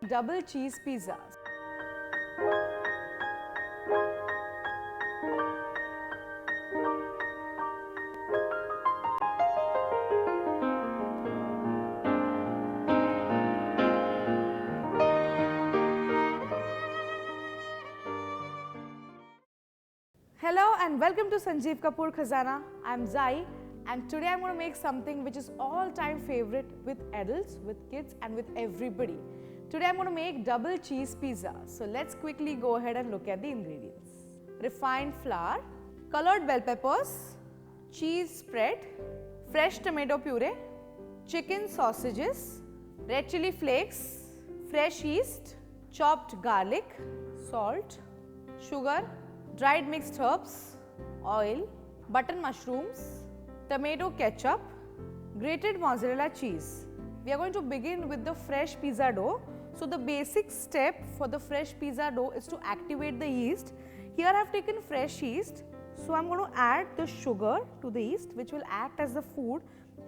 double cheese pizzas. Hello and welcome to Sanjeev Kapoor Khazana. I'm Zai and today I'm going to make something which is all-time favorite with adults, with kids and with everybody. Today I'm going to make double cheese pizza. So let's quickly go ahead and look at the ingredients. Refined flour, colored bell peppers, cheese spread, fresh tomato puree, chicken sausages, red chili flakes, fresh yeast, chopped garlic, salt, sugar, dried mixed herbs, oil, button mushrooms, tomato ketchup, grated mozzarella cheese. We are going to begin with the fresh pizza dough. So the basic step for the fresh pizza dough is to activate the yeast. Here I have taken fresh yeast. So I am going to add the sugar to the yeast, which will act as the food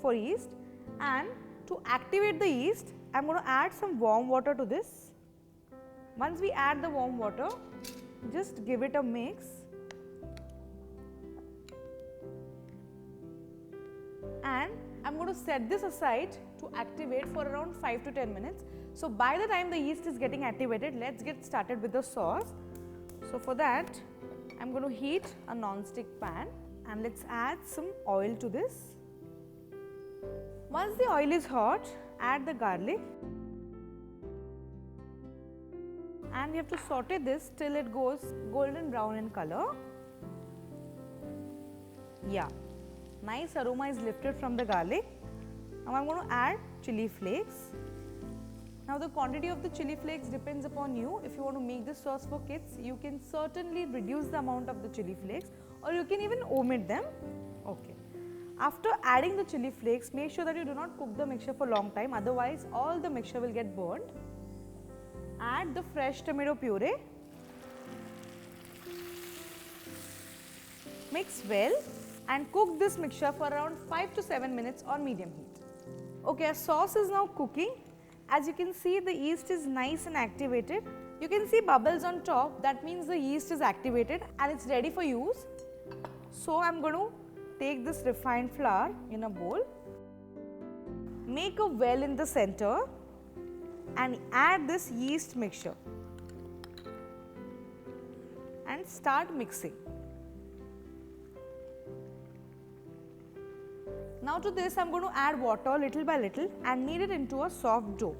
for yeast. And to activate the yeast, I am going to add some warm water to this. Once we add the warm water, just give it a mix and I'm going to set this aside to activate for around 5 to 10 minutes. So by the time the yeast is getting activated, let's get started with the sauce. So for that, I'm going to heat a non-stick pan and let's add some oil to this. Once the oil is hot, add the garlic. And we have to saute this till it goes golden brown in color. Yeah, nice aroma is lifted from the garlic. Now I am going to add chili flakes. Now the quantity of the chili flakes depends upon you. If you want to make this sauce for kids, you can certainly reduce the amount of the chili flakes or you can even omit them. Okay. After adding the chili flakes, make sure that you do not cook the mixture for a long time, otherwise all the mixture will get burnt. Add the fresh tomato puree, mix well and cook this mixture for around 5 to 7 minutes on medium heat. Okay, our sauce is now cooking. As you can see, the yeast is nice and activated. You can see bubbles on top, that means the yeast is activated and it's ready for use. So I am going to take this refined flour in a bowl, make a well in the center and add this yeast mixture and start mixing. Now to this I am going to add water little by little and knead it into a soft dough.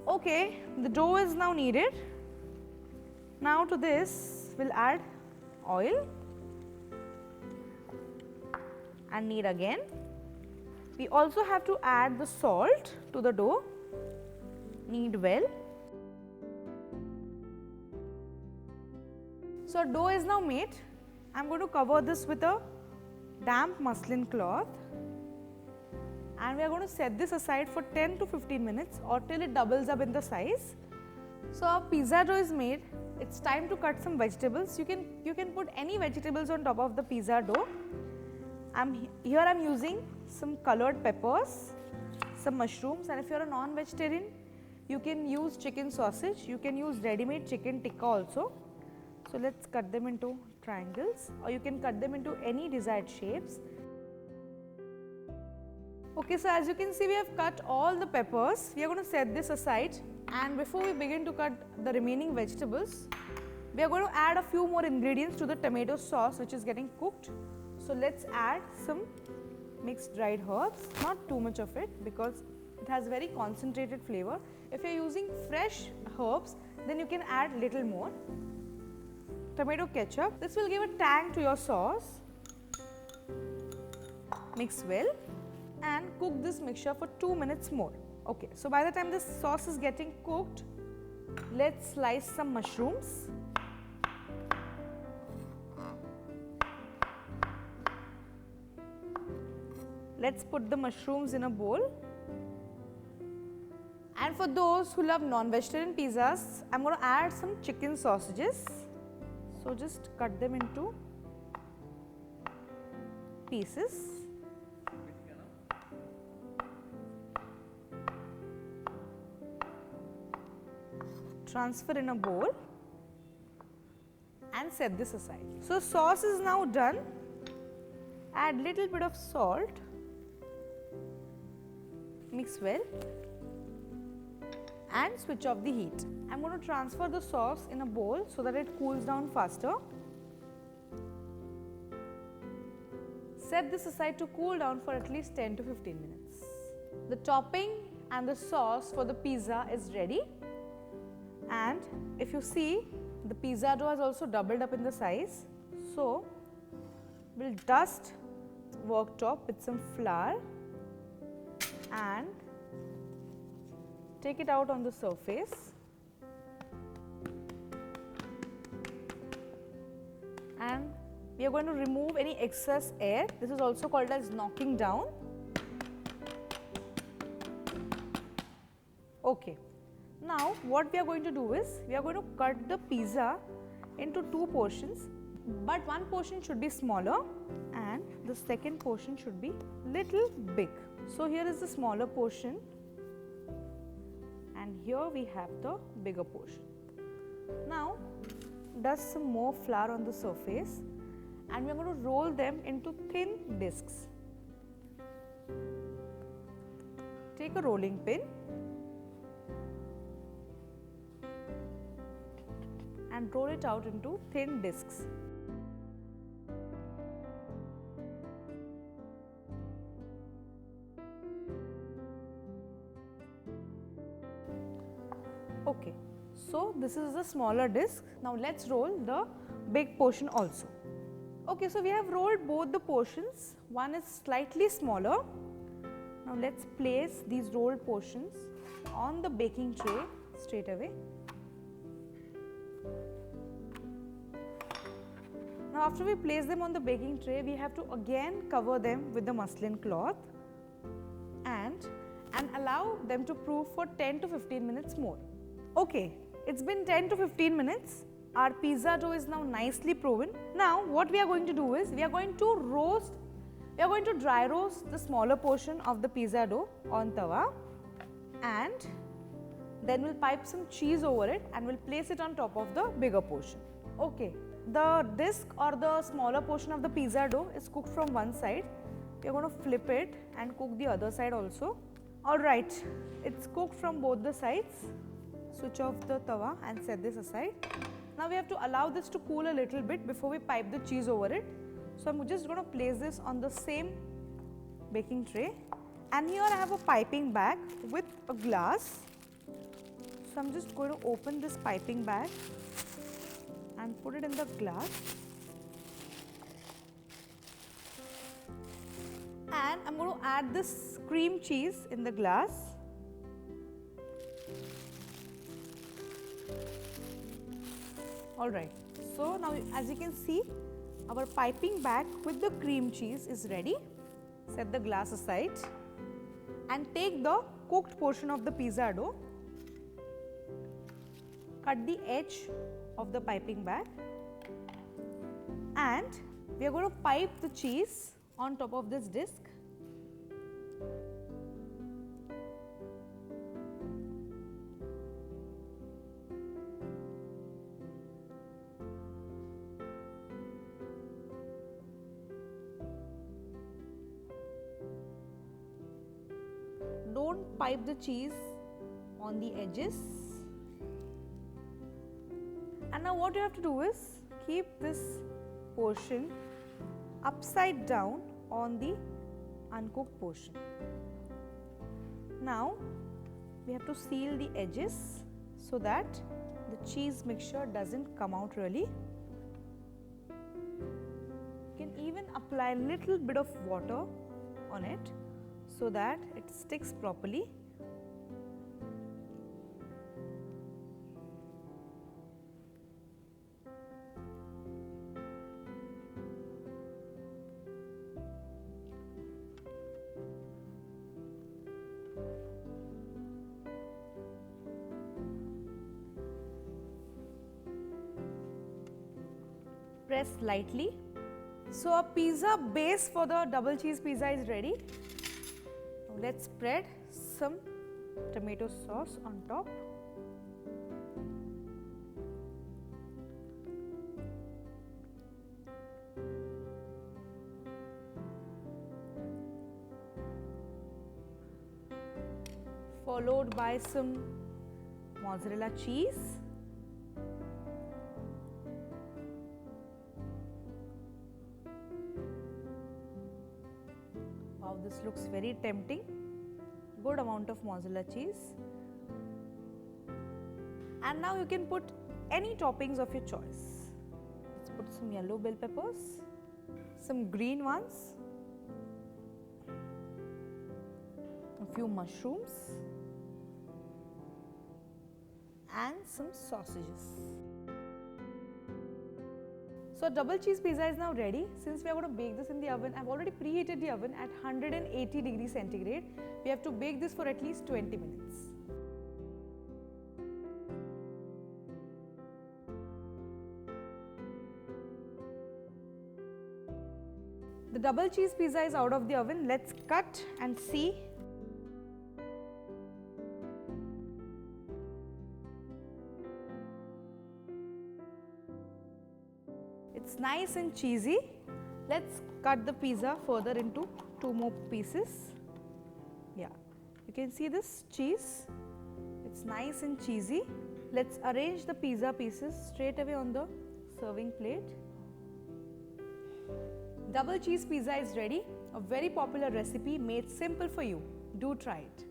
Okay, the dough is now kneaded. Now to this we'll add oil and knead again. We also have to add the salt to the dough, knead well. So dough is now made. I am going to cover this with a damp muslin cloth and we are going to set this aside for 10 to 15 minutes or till it doubles up in the size. So our pizza dough is made. It's time to cut some vegetables. You can put any vegetables on top of the pizza dough. Here I am using some colored peppers, some mushrooms, and if you are a non-vegetarian, you can use chicken sausage, you can use ready-made chicken tikka also. So let's cut them into triangles or you can cut them into any desired shapes. Okay, so as you can see we have cut all the peppers. We are going to set this aside and before we begin to cut the remaining vegetables, we are going to add a few more ingredients to the tomato sauce which is getting cooked. So let's add some mixed dried herbs, not too much of it because it has very concentrated flavor. If you are using fresh herbs, then you can add little more. Tomato ketchup, this will give a tang to your sauce. Mix well and cook this mixture for 2 minutes more. Okay, so by the time this sauce is getting cooked, let's slice some mushrooms. Let's put the mushrooms in a bowl. And for those who love non-vegetarian pizzas, I'm going to add some chicken sausages. So just cut them into pieces. transfer in a bowl and set this aside. So sauce is now done. Add little bit of salt, mix well and switch off the heat. I'm going to transfer the sauce in a bowl so that it cools down faster. Set this aside to cool down for at least 10 to 15 minutes. The topping and the sauce for the pizza is ready, and if you see, the pizza dough has also doubled up in the size. So we'll dust worktop with some flour and take it out on the surface, and we are going to remove any excess air. This is also called as knocking down. Okay. Now what we are going to do is, we are going to cut the pizza into two portions, but one portion should be smaller and the second portion should be little big. So here is the smaller portion and here we have the bigger portion. Now dust some more flour on the surface and we are going to roll them into thin discs. Take a rolling pin and roll it out into thin discs. Okay, so this is the smaller disc. Now let's roll the big portion also. Okay, so we have rolled both the portions. One is slightly smaller. Now let's place these rolled portions on the baking tray straight away. Now after we place them on the baking tray, we have to again cover them with the muslin cloth and allow them to proof for 10 to 15 minutes more. Okay, it's been 10 to 15 minutes. Our pizza dough is now nicely proven. Now what we are going to do is, we are going to dry roast the smaller portion of the pizza dough on tawa, and then we'll pipe some cheese over it and we'll place it on top of the bigger portion. Okay, the disc or the smaller portion of the pizza dough is cooked from one side. We are going to flip it and cook the other side also. Alright, it's cooked from both the sides. Switch off the tawa and set this aside. Now we have to allow this to cool a little bit before we pipe the cheese over it. So I'm just going to place this on the same baking tray, and here I have a piping bag with a glass. So I'm just going to open this piping bag and put it in the glass, and I'm going to add this cream cheese in the glass. Alright, so now as you can see, our piping bag with the cream cheese is ready. Set the glass aside and take the cooked portion of the pizza dough. Cut the edge of the piping bag and we are going to pipe the cheese on top of this disc. Don't pipe the cheese on the edges. And now what you have to do is, keep this portion upside down on the uncooked portion. Now we have to seal the edges so that the cheese mixture doesn't come out really. You can even apply a little bit of water on it so that it sticks properly. Press lightly. So a pizza base for the double cheese pizza is ready. Now let's spread some tomato sauce on top. followed by some mozzarella cheese. Wow, this looks very tempting. Good amount of mozzarella cheese. And now you can put any toppings of your choice. Let's put some yellow bell peppers, some green ones, a few mushrooms, and some sausages. So double cheese pizza is now ready. Since we are going to bake this in the oven, I've already preheated the oven at 180 degrees centigrade. We have to bake this for at least 20 minutes. The double cheese pizza is out of the oven. Let's cut and see. It's nice and cheesy. Let's cut the pizza further into 2 more pieces. Yeah, you can see this cheese. It's nice and cheesy. Let's arrange the pizza pieces straight away on the serving plate. Double cheese pizza is ready. A very popular recipe made simple for you. Do try it.